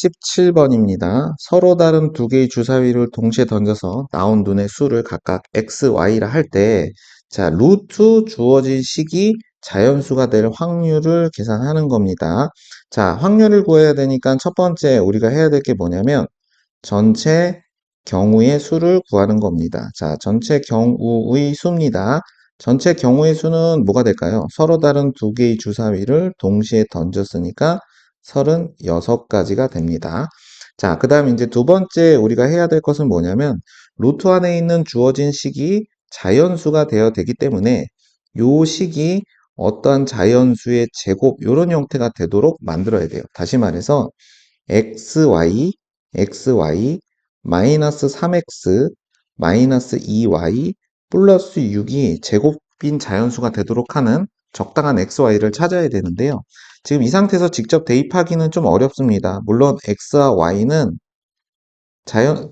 17번입니다. 서로 다른 두 개의 주사위를 동시에 던져서 나온 눈의 수를 각각 x, y라 할 때, 자, 루트 주어진 식이 자연수가 될 확률을 계산하는 겁니다. 자, 확률을 구해야 되니까 첫 번째 우리가 해야 될 게 뭐냐면 전체 경우의 수를 구하는 겁니다. 자, 전체 경우의 수입니다. 전체 경우의 수는 뭐가 될까요? 서로 다른 두 개의 주사위를 동시에 던졌으니까 36가지가 됩니다. 자, 그 다음 이제 두 번째 우리가 해야 될 것은 뭐냐면 루트 안에 있는 주어진 식이 자연수가 되어 되기 때문에 요 식이 어떠한 자연수의 제곱 이런 형태가 되도록 만들어야 돼요. 다시 말해서 xy 마이너스 3x 마이너스 2y 플러스 6이 제곱인 자연수가 되도록 하는 적당한 xy를 찾아야 되는데요. 지금 이 상태에서 직접 대입하기는 좀 어렵습니다. 물론 x와 y는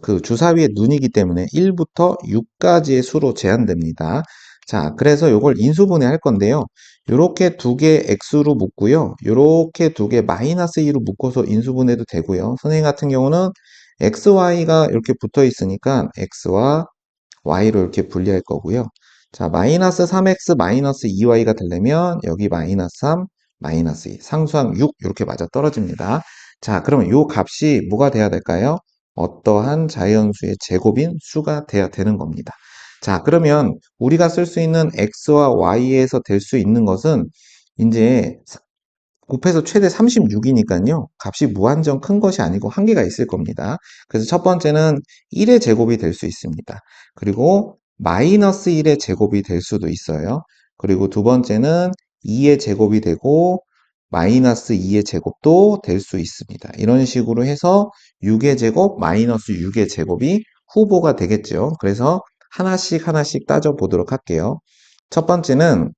그 주사위의 눈이기 때문에 1부터 6까지의 수로 제한됩니다. 자, 그래서 이걸 인수분해 할 건데요. 요렇게 두 개 x로 묶고요. 요렇게 두 개 마이너스 2로 묶어서 인수분해도 되고요. 선생님 같은 경우는 x, y가 이렇게 붙어 있으니까 x와 y로 이렇게 분리할 거고요. 자, 마이너스 3x 마이너스 2y가 되려면 여기 마이너스 3, 마이너스 2, 상수항 6 이렇게 맞아 떨어집니다. 자, 그러면 요 값이 뭐가 돼야 될까요? 어떠한 자연수의 제곱인 수가 돼야 되는 겁니다. 자, 그러면 우리가 쓸 수 있는 x와 y에서 될 수 있는 것은 이제 곱해서 최대 36이니까요. 값이 무한정 큰 것이 아니고 한계가 있을 겁니다. 그래서 첫 번째는 1의 제곱이 될 수 있습니다. 그리고 마이너스 1의 제곱이 될 수도 있어요. 그리고 두 번째는 2의 제곱이 되고 마이너스 2의 제곱도 될 수 있습니다. 이런 식으로 해서 6의 제곱, 마이너스 6의 제곱이 후보가 되겠죠. 그래서 하나씩 하나씩 따져보도록 할게요. 첫 번째는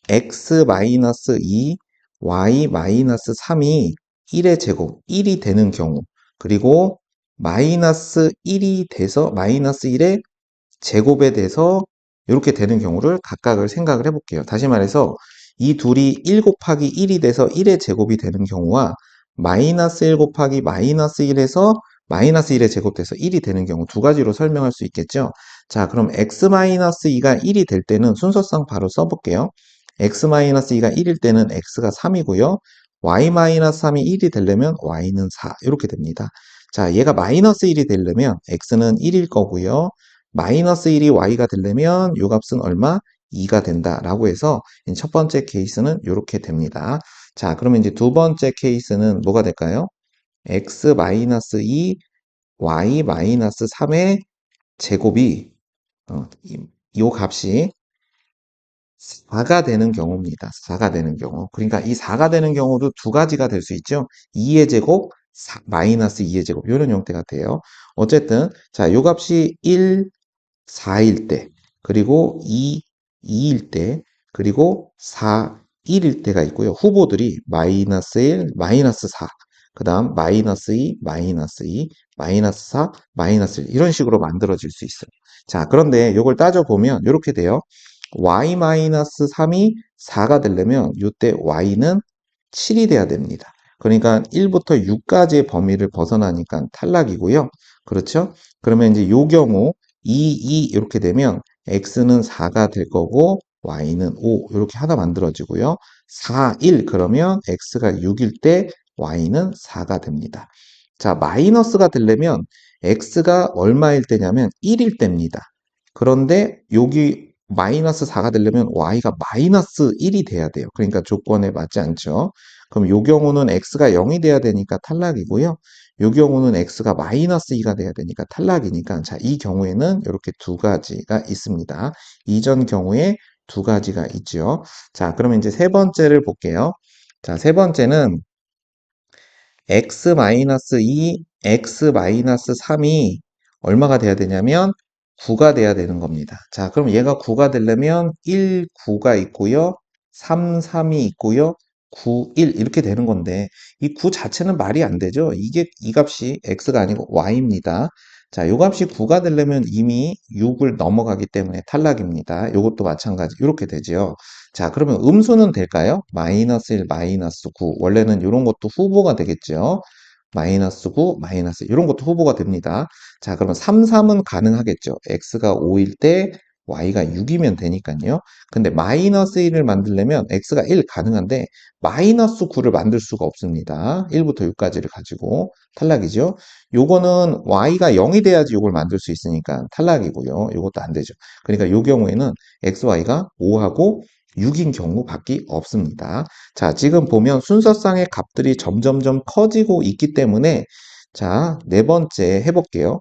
x-2, y-3이 1의 제곱, 1이 되는 경우, 그리고 마이너스 1이 돼서 마이너스 1의 제곱에 대해서 이렇게 되는 경우를 각각을 생각을 해볼게요. 다시 말해서 이 둘이 1 곱하기 1이 돼서 1의 제곱이 되는 경우와 마이너스 1 곱하기 마이너스 1에서 마이너스 1의 제곱돼서 1이 되는 경우 두 가지로 설명할 수 있겠죠. 자, 그럼 x-2가 1이 될 때는 순서상 바로 써볼게요. x-2가 1일 때는 x가 3이고요. y-3이 1이 되려면 y는 4 이렇게 됩니다. 자, 얘가 마이너스 1이 되려면 x는 1일 거고요. 마이너스 1이 y가 되려면 요 값은 얼마? 2가 된다라고 해서 첫 번째 케이스는 이렇게 됩니다. 자, 그러면 이제 두 번째 케이스는 뭐가 될까요? x-2, y-3의 제곱이 요 값이 4가 되는 경우입니다. 4가 되는 경우. 그러니까 이 4가 되는 경우도 두 가지가 될 수 있죠. 2의 제곱, 마이너스 2의 제곱 이런 형태가 돼요. 어쨌든 자, 요 값이 1, 4일 때, 그리고 2, 2일 때, 그리고 4, 1일 때가 있고요. 후보들이 마이너스 1, 마이너스 4, 그 다음 마이너스 2, 마이너스 2, 마이너스 4, 마이너스 1 이런 식으로 만들어질 수 있어요. 자, 그런데 이걸 따져보면 이렇게 돼요. y-3이 4가 되려면 이때 y는 7이 돼야 됩니다. 그러니까 1부터 6까지의 범위를 벗어나니까 탈락이고요. 그렇죠? 그러면 이제 요 경우 2 이렇게 되면 x는 4가 될 거고 y는 5 이렇게 하나 만들어지고요. 4, 1 그러면 x가 6일 때 y는 4가 됩니다. 자, 마이너스가 되려면 x가 얼마일 때냐면 1일 때입니다. 그런데 여기 마이너스 4가 되려면 y가 마이너스 1이 돼야 돼요. 그러니까 조건에 맞지 않죠. 그럼 요 경우는 x가 0이 돼야 되니까 탈락이고요. 요 경우는 x가 마이너스 2가 돼야 되니까 탈락이니까 자, 이 경우에는 이렇게 두 가지가 있습니다. 이전 경우에 두 가지가 있죠. 자, 그러면 이제 세 번째를 볼게요. 자, 세 번째는 x-2, x-3이 얼마가 돼야 되냐면 9가 돼야 되는 겁니다. 자, 그럼 얘가 9가 되려면 1, 9가 있고요. 3, 3이 있고요. 9, 1 이렇게 되는 건데 이 9 자체는 말이 안 되죠. 이게 이 값이 x가 아니고 y입니다. 자, 요 값이 9가 되려면 이미 6을 넘어가기 때문에 탈락입니다. 요것도 마찬가지. 이렇게 되죠. 자, 그러면 음수는 될까요? 마이너스 1, 마이너스 9. 원래는 이런 것도 후보가 되겠죠. 마이너스 9, 마이너스 이런 것도 후보가 됩니다. 자, 그러면 3, 3은 가능하겠죠. x가 5일 때 y가 6이면 되니까요. 근데 마이너스 1을 만들려면 x가 1 가능한데 마이너스 9를 만들 수가 없습니다. 1부터 6까지를 가지고 탈락이죠. 요거는 y가 0이 돼야지 요걸 만들 수 있으니까 탈락이고요. 요것도 안 되죠. 그러니까 요 경우에는 xy가 5하고 6인 경우밖에 없습니다. 자, 지금 보면 순서상의 값들이 점점점 커지고 있기 때문에 자, 네 번째 해볼게요.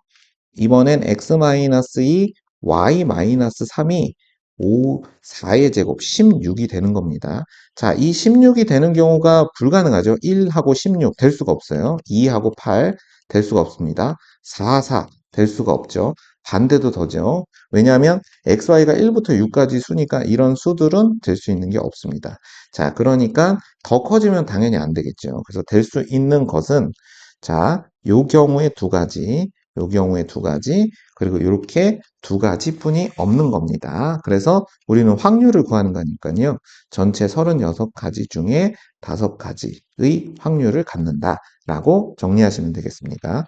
이번엔 x-2, y-3이 5, 4의 제곱 16이 되는 겁니다. 자, 이 16이 되는 경우가 불가능하죠. 1하고 16 될 수가 없어요. 2하고 8 될 수가 없습니다. 4, 4 될 수가 없죠. 반대도 더죠. 왜냐하면 xy가 1부터 6까지 수니까 이런 수들은 될 수 있는 게 없습니다. 자, 그러니까 더 커지면 당연히 안 되겠죠. 그래서 될 수 있는 것은 자, 요 경우에 두 가지, 요 경우에 두 가지, 그리고 이렇게 두 가지뿐이 없는 겁니다. 그래서 우리는 확률을 구하는 거니까요. 전체 36가지 중에 5가지의 확률을 갖는다라고 정리하시면 되겠습니다.